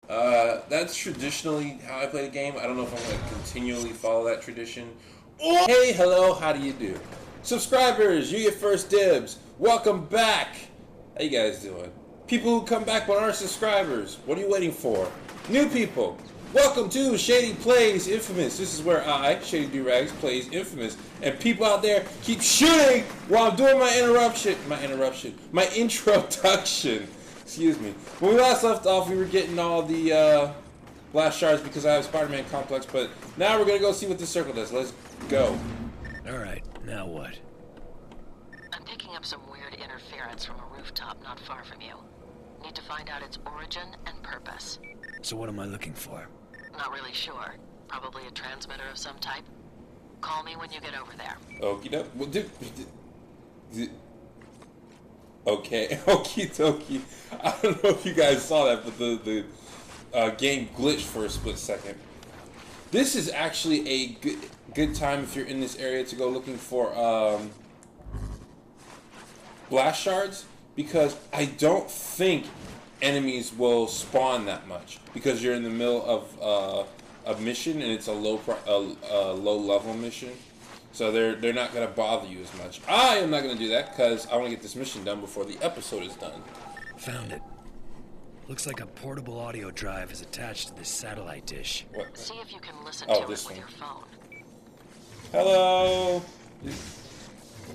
That's traditionally how I play the game. I don't know if I'm going to continually follow that tradition. Oh, hey, hello, how do you do? Subscribers, you get first dibs. Welcome back. How you guys doing? People who come back but aren't subscribers, what are you waiting for? New people, welcome to Shady Plays Infamous. This is where I, Shady Doorags, plays Infamous. And people out there keep shooting while I'm doing my introduction. Excuse me. When we last left off, we were getting all the blast shards because I have Spider-Man complex, but now we're going to go see what this circle does. Let's go. Alright, now what? I'm picking up some weird interference from a rooftop not far from you. Need to find out its origin and purpose. So what am I looking for? Not really sure. Probably a transmitter of some type. Call me when you get over there. Okie doke. Well, okay, okie dokie. I don't know if you guys saw that, but the game glitched for a split second. This is actually a good time if you're in this area to go looking for blast shards, because I don't think enemies will spawn that much because you're in the middle of a mission and it's a low level mission. So they're not going to bother you as much. I am not going to do that because I want to get this mission done before the episode is done. Found it. Looks like a portable audio drive is attached to this satellite dish. What? See if you can listen to it with thing. your phone. Hello.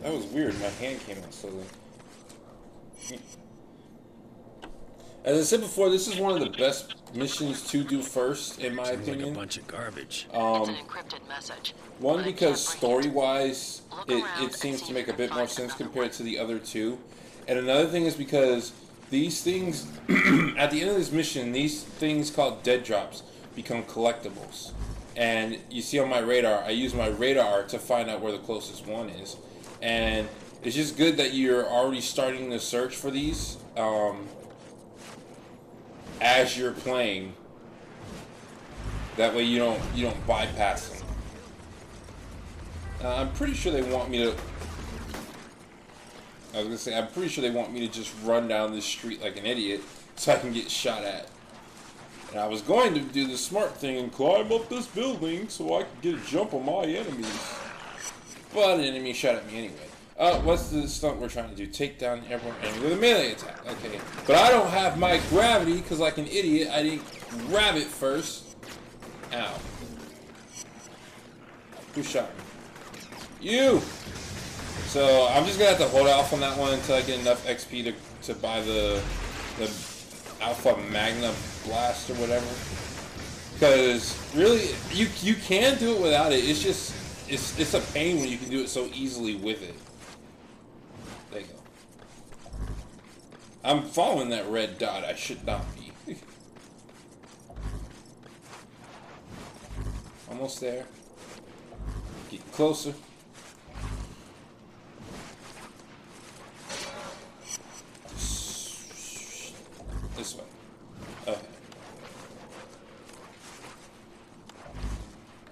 That was weird. My hand came out slowly. As I said before, this is one of the best missions to do first, in my opinion. Like a bunch of garbage. It's an encrypted message. One, because story-wise, it seems to make a bit more sense compared to the other two. And another thing is because these things, at the end of this mission, these things called dead drops become collectibles. And you see on my radar, I use my radar to find out where the closest one is. And it's just good that you're already starting the search for these as you're playing. That way you don't bypass them. I'm pretty sure they want me to. I was gonna say I'm pretty sure they want me to just run down this street like an idiot so I can get shot at. And I was going to do the smart thing and climb up this building so I could get a jump on my enemies. But an enemy shot at me anyway. What's the stunt we're trying to do? Take down an airborne enemy with a melee attack. Okay. But I don't have my gravity because, like an idiot, I didn't grab it first. Ow. Who shot me? You! So, I'm just going to have to hold off on that one until I get enough XP to buy the Alpha Magna Blast or whatever. Because, really, you can do it without it. It's just, it's a pain when you can do it so easily with it. There you go. I'm following that red dot. I should not be. Almost there. Get closer. This way. Okay.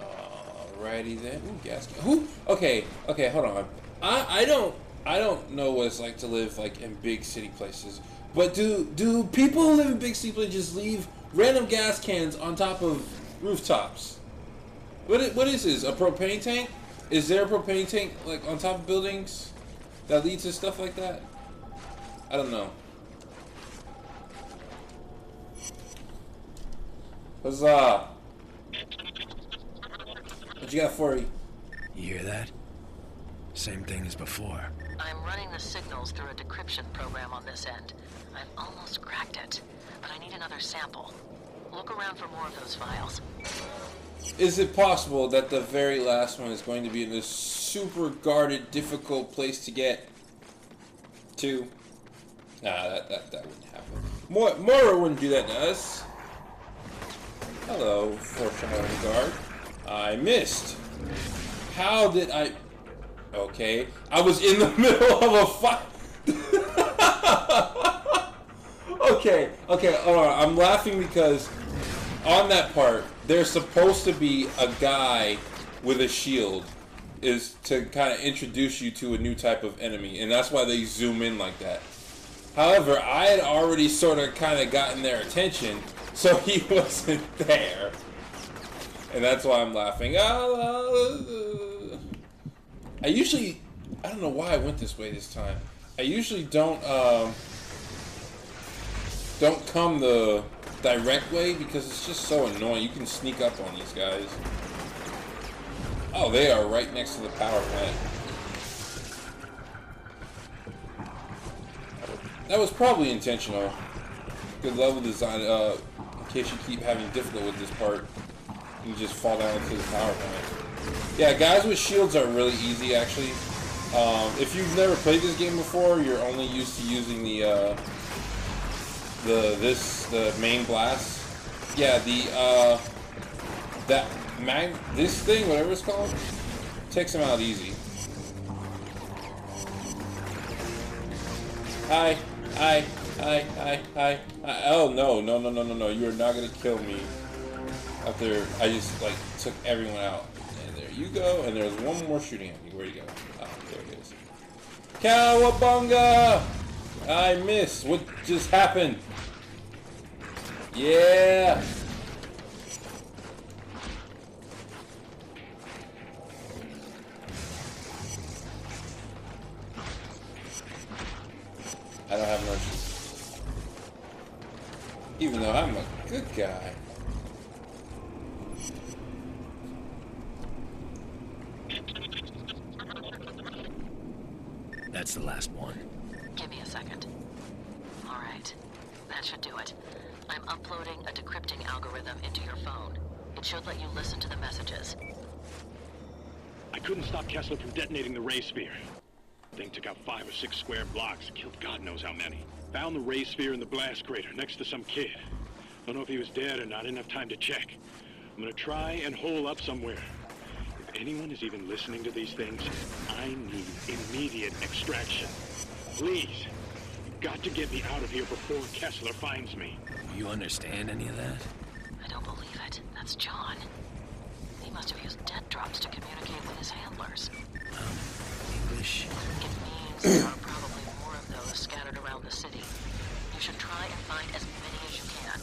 Alrighty then. Ooh, gas. Ooh. Okay. Okay. Hold on. I don't know what it's like to live like in big city places, but do people who live in big city places just leave random gas cans on top of rooftops? What is this? A propane tank? Is there a propane tank like on top of buildings that leads to stuff like that? I don't know. Huzzah! What you got for me? You hear that? Same thing as before. I'm running the signals through a decryption program on this end. I've almost cracked it, but I need another sample. Look around for more of those files. Is it possible that the very last one is going to be in this super guarded, difficult place to get to? Nah, that wouldn't happen. Mora wouldn't do that to us. Hello, foreshadowing guard. I missed. How did I... Okay, I was in the middle of a fight. Okay, hold on. I'm laughing because on that part, there's supposed to be a guy with a shield is to kind of introduce you to a new type of enemy, and that's why they zoom in like that. However, I had already sort of kind of gotten their attention, So he wasn't there. And that's why I'm laughing. I usually, I don't know why I went this way this time. I usually don't come the direct way because it's just so annoying. You can sneak up on these guys. Oh, they are right next to the power plant. That was probably intentional. Good level design, in case you keep having difficulty with this part. You just fall down into the power plant. Yeah, guys with shields are really easy, actually. If you've never played this game before, you're only used to using the main blast. Yeah, this thing, whatever it's called, takes them out easy. Hi. Oh, no. You are not going to kill me. After I just, like, took everyone out. And there you go. And there's one more shooting at me. Where'd he go? Oh, there it is. Cowabunga! I missed. What just happened? Yeah! I don't have mercy. Even though I'm a good guy. That's the last one. Give me a second. Alright. That should do it. I'm uploading a decrypting algorithm into your phone. It should let you listen to the messages. I couldn't stop Kessler from detonating the ray sphere. Thing took out 5 or 6 square blocks, killed God knows how many. Found the ray sphere in the blast crater next to some kid. Don't know if he was dead or not, didn't have time to check. I'm gonna try and hole up somewhere. If anyone is even listening to these things, I need immediate extraction. Please, you've got to get me out of here before Kessler finds me. You understand any of that? I don't believe it. That's John. He must have used dead drops to communicate with his handlers. English? It means there are probably more of those scattered around the city. You should try and find as many as you can.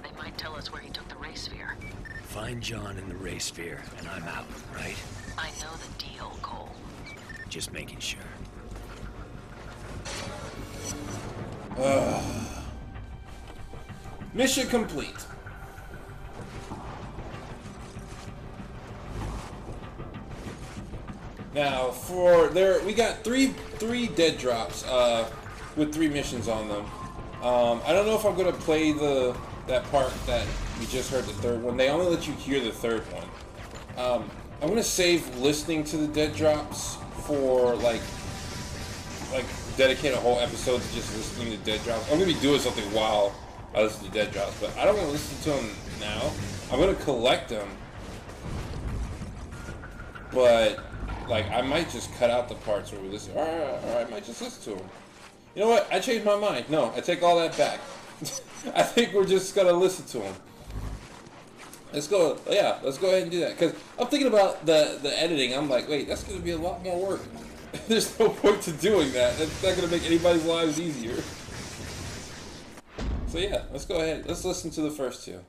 They might tell us where he took the ray sphere. Find John in the ray sphere, and I'm out, right? I know the deal, Cole. Just making sure. Mission complete. Now, we got three dead drops with 3 missions on them. I don't know if I'm gonna play that part that we just heard, the third one. They only let you hear the third one. I'm gonna save listening to the dead drops for like dedicate a whole episode to just listening to dead drops. I'm gonna be doing something while I listen to dead drops, but I don't want to listen to them now. I'm gonna collect them, but like I might just cut out the parts where we listen. Or I might just listen to them. You know what? I changed my mind. No, I take all that back. I think we're just gonna listen to them. Let's go. Yeah, let's go ahead and do that. Because I'm thinking about the editing. I'm like, wait, that's gonna be a lot more work. There's no point to doing that. That's not gonna make anybody's lives easier. So yeah, let's go ahead. Let's listen to the first 2.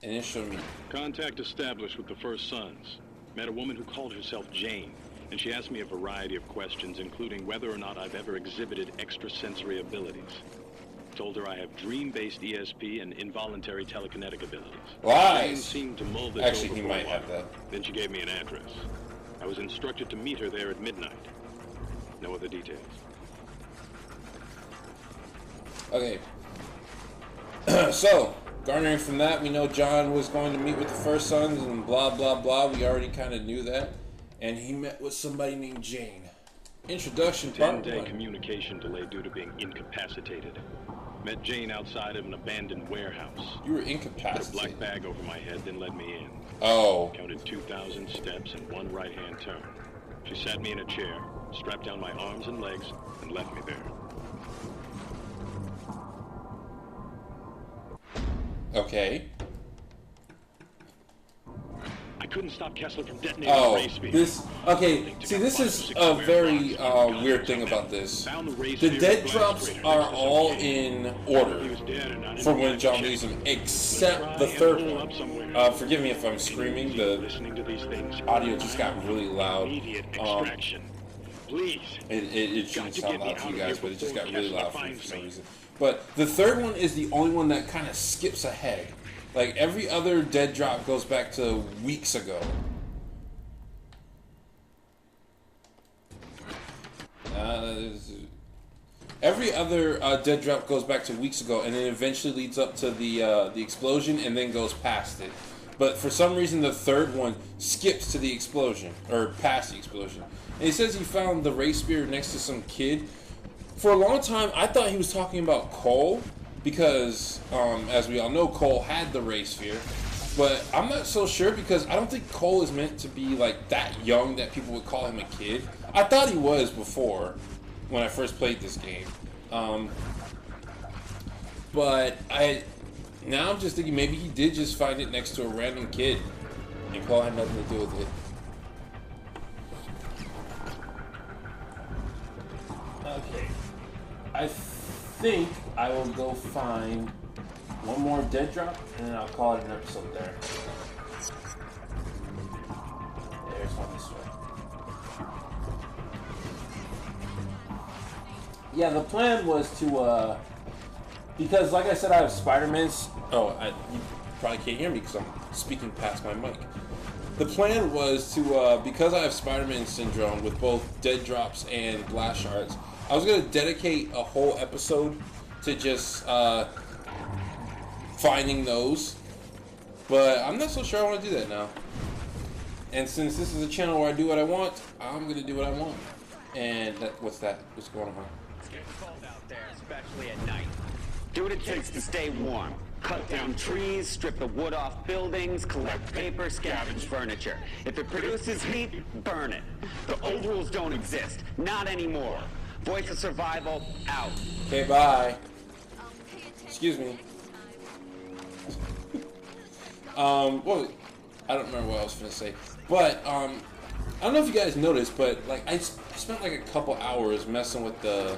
Initial meeting. Contact established with the First Sons. Met a woman who called herself Jane, and she asked me a variety of questions, including whether or not I've ever exhibited extrasensory abilities. Told her I have dream-based ESP and involuntary telekinetic abilities. Lies! Jane seemed to mull this Actually, over he for a might while. have that. Then she gave me an address. I was instructed to meet her there at midnight. No other details. Okay. So, garnering from that, we know John was going to meet with the First Sons and blah, blah, blah. We already kind of knew that. And he met with somebody named Jane. Introduction part 10-day 1. communication delay due to being incapacitated. Met Jane outside of an abandoned warehouse. You were Put a incapacitated. black bag over my head, then led me in. Oh. Counted 2,000 steps and 1 right-hand turn. She sat me in a chair, strapped down my arms and legs, and left me there. Okay. I couldn't stop Kessler from detonating the ray sphere. Okay, see, this is a very weird thing about this. The dead drops are all in order for when John leaves them, except the third one. Forgive me if I'm screaming, the audio just got really loud. It shouldn't sound loud to you guys, but it just got really loud for me for some reason. But the third one is the only one that kind of skips ahead. Like, every other dead drop goes back to weeks ago. Every other dead drop goes back to weeks ago, and then eventually leads up to the explosion, and then goes past it. But for some reason, the third one skips to the explosion, or past the explosion. And he says he found the ray spear next to some kid. For a long time, I thought he was talking about Cole, because, as we all know, Cole had the ray sphere. But I'm not so sure, because I don't think Cole is meant to be, like, that young that people would call him a kid. I thought he was before, when I first played this game. But now I'm just thinking maybe he did just find it next to a random kid, and Cole had nothing to do with it. Okay. I think I will go find one more dead drop, and then I'll call it an episode there. There's one this way. Yeah, the plan was to, because like I said, I have Spider-Man's... Oh, you probably can't hear me because I'm speaking past my mic. The plan was to, because I have Spider-Man syndrome with both dead drops and blast shards, I was going to dedicate a whole episode to just finding those, but I'm not so sure I want to do that now. And since this is a channel where I do what I want, I'm going to do what I want. And what's that? What's going on? It's getting cold out there, especially at night. Do what it takes to stay warm. Cut down trees, strip the wood off buildings, collect paper, scavenge furniture. If it produces heat, burn it. The old rules don't exist. Not anymore. Voice of survival, out. Okay, bye. Excuse me. Well, I don't remember what I was gonna say, but I don't know if you guys noticed, but like I spent like a couple hours messing with the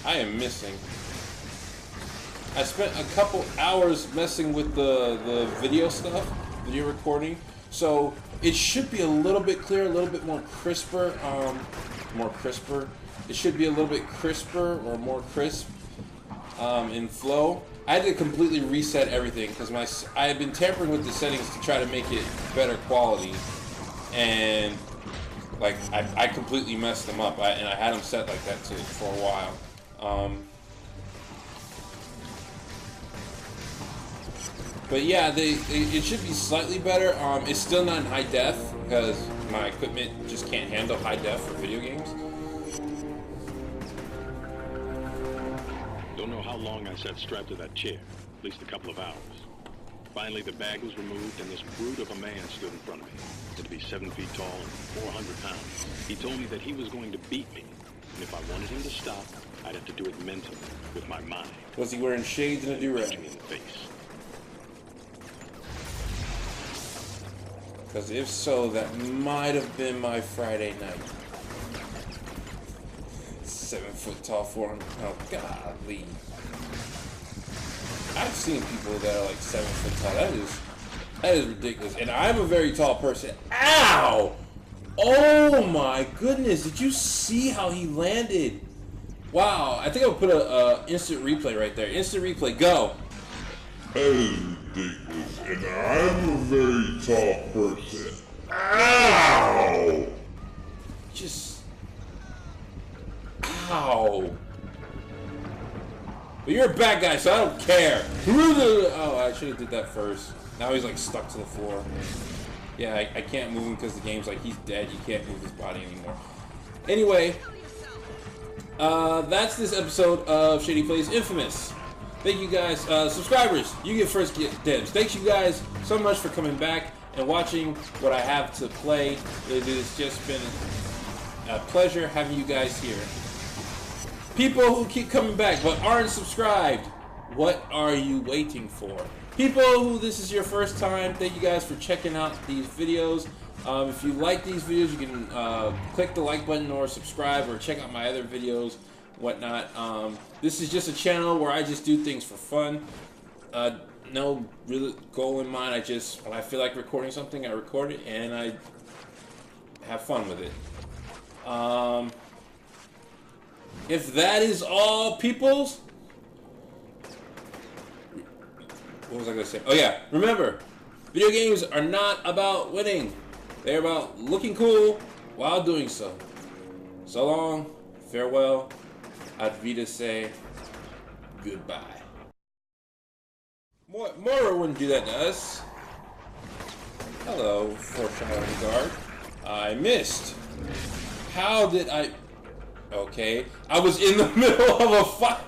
I am missing. I spent a couple hours messing with the video stuff, video recording, so it should be a little bit clearer, a little bit more crisper, It should be a little bit crisper or more crisp in flow. I had to completely reset everything because I had been tampering with the settings to try to make it better quality, and like I completely messed them up. And I had them set like that too for a while. But yeah, it should be slightly better. It's still not in high def because my equipment just can't handle high def for video games. Don't know how long I sat strapped to that chair. At least a couple of hours. Finally, the bag was removed, and this brute of a man stood in front of me. Had to be 7 feet tall and 400 pounds. He told me that he was going to beat me, and if I wanted him to stop, I'd have to do it mentally, with my mind. Was he wearing shades and a do-rag? In the face. Because if so, that might have been my Friday night. 7 foot tall, 400 pounds. Golly. I've seen people that are like 7 foot tall. That is ridiculous. And I'm a very tall person. Ow! Oh my goodness. Did you see how he landed? Wow. I think I'll put a instant replay right there. Instant replay. Go. That is ridiculous. And I'm a very tall person. Ow! Just... Ow. But you're a bad guy, so I don't care. Oh, I should have did that first. Now he's like stuck to the floor. Yeah, I can't move him because the game's like he's dead. You can't move his body anymore. Anyway, that's this episode of Shady Plays Infamous. Thank you guys, subscribers. You get first dibs. Thanks you guys so much for coming back and watching what I have to play. It has just been a pleasure having you guys here. People who keep coming back but aren't subscribed, What are you waiting for? People who this is your first time, thank you guys for checking out these videos. If you like these videos, you can click the like button or subscribe or check out my other videos, whatnot. This is just a channel where I just do things for fun. No real goal in mind. When I feel like recording something, I record it and I have fun with it. If that is all, peoples, what was I going to say? Oh yeah, remember, video games are not about winning. They're about looking cool while doing so. So long, farewell, Advita say goodbye. Mora wouldn't do that to us. Hello, foreshadowing guard. I missed. How did I... Okay, I was in the middle of a fight.